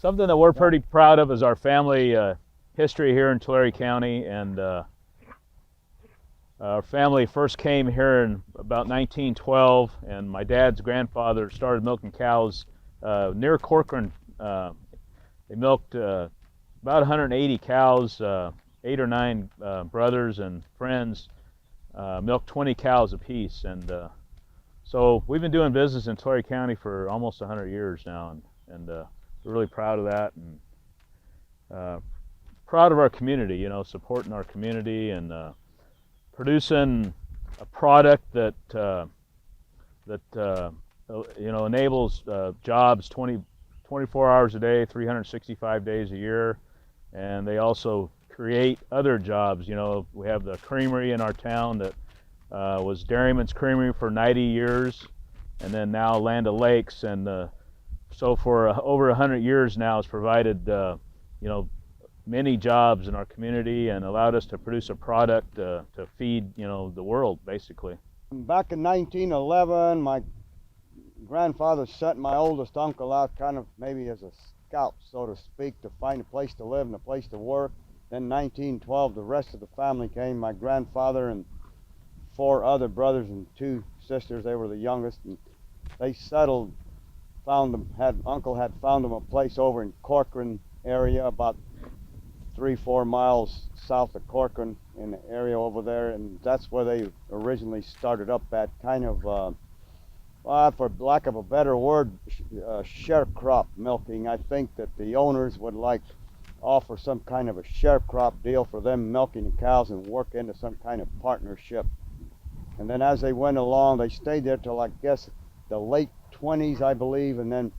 Something that we're pretty proud of is our family history here in Tulare County, and our family first came here in about 1912, and my dad's grandfather started milking cows near Corcoran. They milked about 180 cows, 8 or 9 brothers and friends milked 20 cows apiece, and so we've been doing business in Tulare County for almost 100 years now, and we're really proud of that, and proud of our community, you know, supporting our community and producing a product that you know, enables jobs 24 hours a day, 365 days a year, and they also create other jobs. You know, we have the creamery in our town that was Dairyman's Creamery for 90 years, and then now Land O'Lakes, and so for over 100 years now has provided you know, many jobs in our community and allowed us to produce a product to feed, you know, the world basically. Back in 1911, my grandfather sent my oldest uncle out kind of maybe as a scout, so to speak, to find a place to live and a place to work. Then 1912, the rest of the family came, my grandfather and 4 other brothers and 2 sisters. They were the youngest, and they settled, uncle had found them a place over in Corcoran area, about 3-4 miles south of Corcoran, in the area over there, and that's where they originally started up at, kind of, well, for lack of a better word, sharecrop milking. I think that the owners would like offer some kind of a sharecrop deal for them milking the cows and work into some kind of partnership. And then as they went along, they stayed there till I guess the late 20s, I believe, and then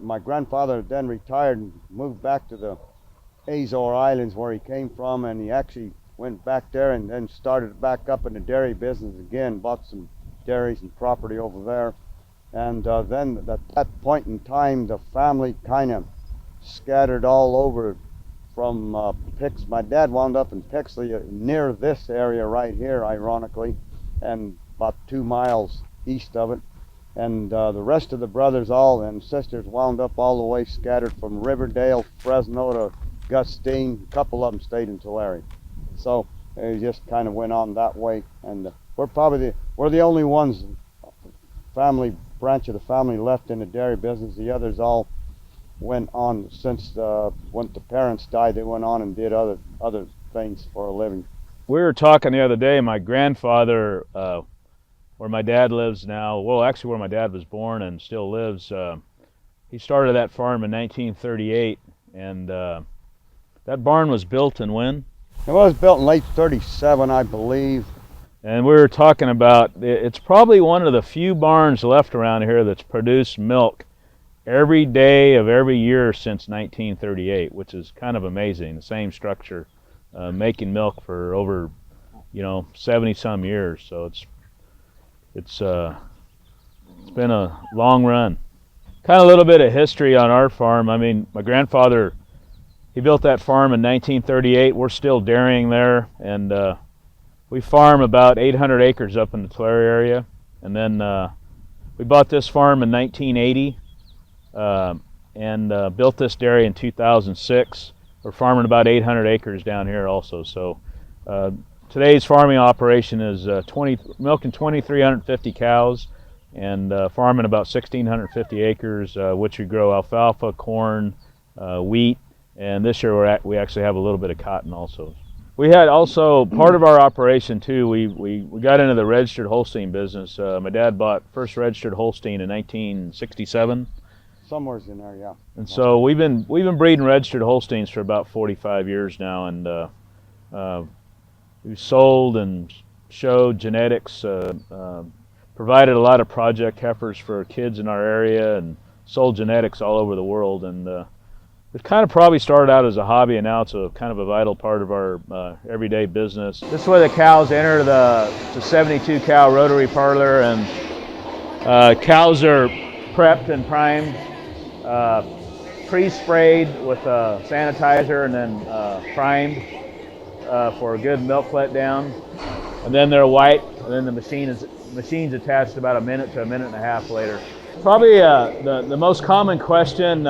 my grandfather then retired and moved back to the Azore Islands where he came from, and he actually went back there and then started back up in the dairy business again, bought some dairies and property over there. And then at that point in time, the family kind of scattered all over from my dad wound up in Pixley, near this area right here, ironically, and about 2 miles east of it. And the rest of the brothers and sisters wound up all the way scattered from Riverdale, Fresno to Gustine. A couple of them stayed in Tulare. So it just kind of went on that way, and we're the only ones, family branch of the family, left in the dairy business. The others all went on since when the parents died. They went on and did other things for a living. We were talking the other day, my grandfather, where my dad lives now, well, actually where my dad was born and still lives, he started that farm in 1938, and that barn was built in when? It was built in late 37, I believe. And we were talking about, it's probably one of the few barns left around here that's produced milk every day of every year since 1938, which is kind of amazing. The same structure, making milk for over, you know, 70-some years. So it's been a long run. Kind of a little bit of history on our farm. I mean, my grandfather, he built that farm in 1938. We're still dairying there, and we farm about 800 acres up in the Tulare area. And then we bought this farm in 1980 and built this dairy in 2006. We're farming about 800 acres down here also. So today's farming operation is milking 2,350 cows and farming about 1,650 acres, which we grow alfalfa, corn, wheat, and this year we actually have a little bit of cotton also. We had also, part of our operation too, we got into the registered Holstein business. My dad bought first registered Holstein in 1967. Somewhere's in there, yeah. And so we've been breeding registered Holsteins for about 45 years now, and we've sold and showed genetics, provided a lot of project heifers for kids in our area, and sold genetics all over the world. And it kind of probably started out as a hobby, and now it's a kind of a vital part of our everyday business. This is where the cows enter the 72 cow rotary parlor, and cows are prepped and primed, pre-sprayed with sanitizer, and then primed for a good milk letdown. And then they're white, and then the machine's attached about a minute to a minute and a half later. Probably the most common question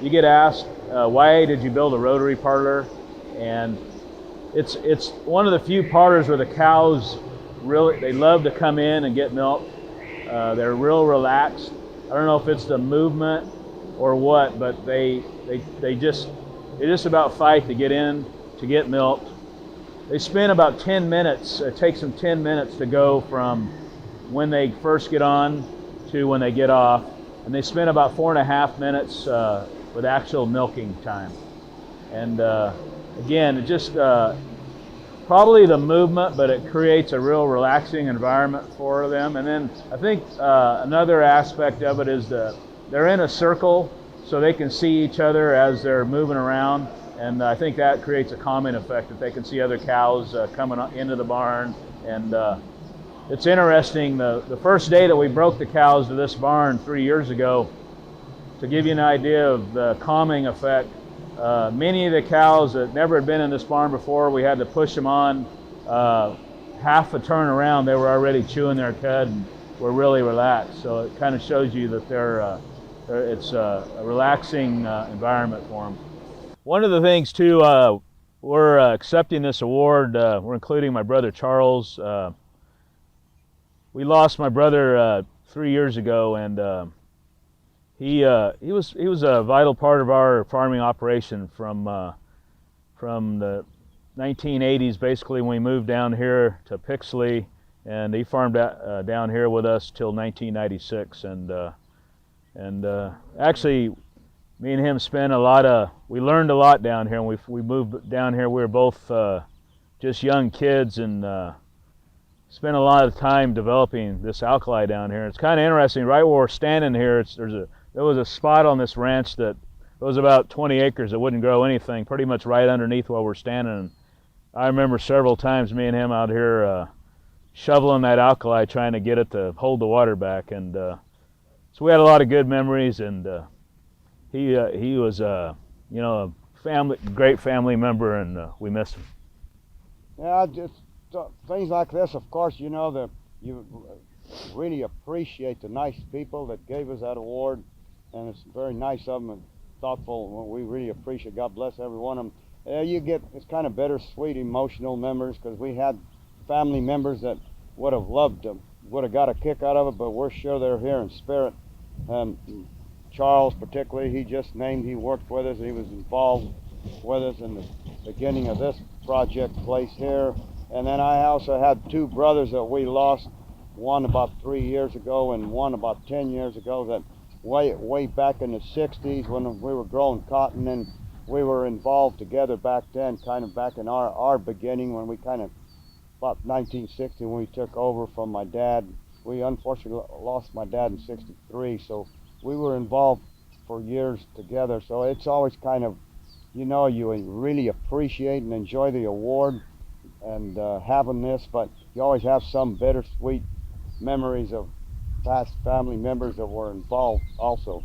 you get asked, why did you build a rotary parlor? And it's one of the few parlors where the cows really, they love to come in and get milk. They're real relaxed. I don't know if it's the movement or what, but they just about fight to get in to get milk. They spend about 10 minutes. It takes them 10 minutes to go from when they first get on to when they get off, and they spend about 4.5 minutes with actual milking time. And again, it just probably the movement, but it creates a real relaxing environment for them. And then I think another aspect of it is they're in a circle, so they can see each other as they're moving around. And I think that creates a calming effect, that they can see other cows coming into the barn. And it's interesting, the first day that we broke the cows to this barn 3 years ago, to give you an idea of the calming effect, many of the cows that never had been in this barn before, we had to push them on half a turn around. They were already chewing their cud and were really relaxed. So it kind of shows you that it's a relaxing environment for them. One of the things too, we're accepting this award. We're including my brother Charles. We lost my brother 3 years ago, and he was a vital part of our farming operation from the 1980s, basically, when we moved down here to Pixley, and he farmed down here with us till 1996. And actually, me and him spent we learned a lot down here. And we moved down here. We were both just young kids, and spent a lot of time developing this alkali down here. It's kind of interesting. Right where we're standing here, there was a spot on this ranch that it was about 20 acres that wouldn't grow anything, pretty much right underneath where we're standing. And I remember several times me and him out here shoveling that alkali, trying to get it to hold the water back. And so we had a lot of good memories. And he was a great family member, and we miss him. Yeah, just things like this, of course, that you really appreciate the nice people that gave us that award, and it's very nice of them and thoughtful. We really appreciate. God bless every one of them. It's kind of bittersweet, emotional memories, because we had family members that would have loved them, would have got a kick out of it, but we're sure they're here in spirit. Charles particularly, he just named, he worked with us, he was involved with us in the beginning of this project place here. And then I also had two brothers that we lost, one about 3 years ago and one about 10 years ago, that way back in the 60s when we were growing cotton, and we were involved together back then, kind of back in our beginning, when we about 1960, when we took over from my dad. We unfortunately lost my dad in 63, so we were involved for years together. So it's always kind of, you really appreciate and enjoy the award and having this, but you always have some bittersweet memories of past family members that were involved also.